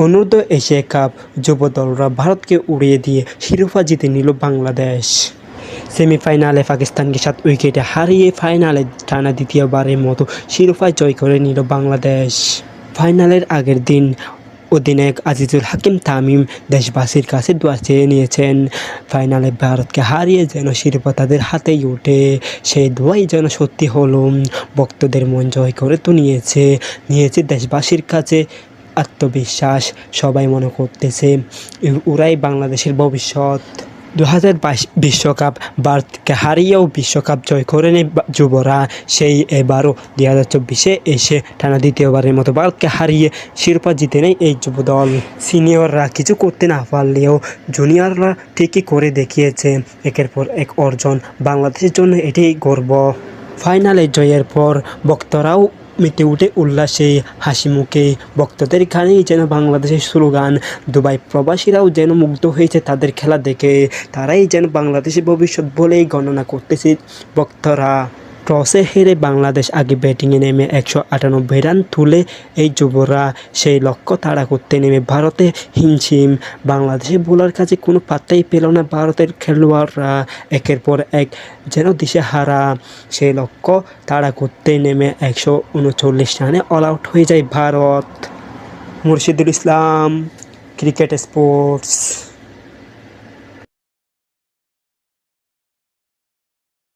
অনূর্ধ্ব Asia cup যুব দলরা ভারতকে উড়িয়ে দিয়ে শিরোপা জিতে নিল বাংলাদেশ। সেমিফাইনালে পাকিস্তানকে 7 উইকেটে হারিয়ে ফাইনালে টানা দ্বিতীয়বারের মতো শিরোপা জয় করে নিল বাংলাদেশ। ফাইনালের আগের দিন অধিনায়ক আজিজুল হাকিম তামিম দেশবাসীর কাছে দোয়া চেয়ে নিয়েছেন, ফাইনালে ভারতকে হারিয়ে যেন শিরোপা তাদের হাতেই ওঠে। সেই দোয়াই যেন সত্যি হলো। ভক্তদের মন জয় করে তো নিয়েছে দেশবাসীর কাছে আত্মবিশ্বাস। সবাই মনে করতেছে ওরাই বাংলাদেশের ভবিষ্যৎ। 2022 বিশ্বকাপ ভারতকে হারিয়েও বিশ্বকাপ জয় করে নেয় যুবরা। সেই এবারও 2024-এ এসে টানা দ্বিতীয়বারের মতো ভারতকে হারিয়ে শিরোপা জিতে নেয় এই যুব দল। সিনিয়ররা কিছু করতে না পারলেও জুনিয়ররা ঠিকই করে দেখিয়েছে। একের পর এক অর্জন, বাংলাদেশের জন্য এটাই গর্ব। ফাইনালে জয়ের পর ভক্তরাও মেতে উঠে উল্লাসে, হাসি মুখে। ভক্তদের গানেই যেন বাংলাদেশের স্লোগান। দুবাই প্রবাসীরাও যেন মুগ্ধ হয়েছে তাদের খেলা দেখে। তারাই যেন বাংলাদেশের ভবিষ্যৎ বলেই গণনা করতেছে ভক্তরা। টসে হেরে বাংলাদেশ আগে ব্যাটিংয়ে নেমে 198 রান তুলে এই যুবরা সেই লক্ষ্য তাড়া করতে নেমে ভারতে হিমশিম। বাংলাদেশের বোলার কাছে কোনো পাত্তাই পেল না ভারতের খেলোয়াড়রা। একের পর এক যেন দিশেহারা। সেই লক্ষ্য তাড়া করতে নেমে 139 রানে অল আউট হয়ে যায় ভারত। মুর্শিদুল ইসলাম, ক্রিকেট স্পোর্টস।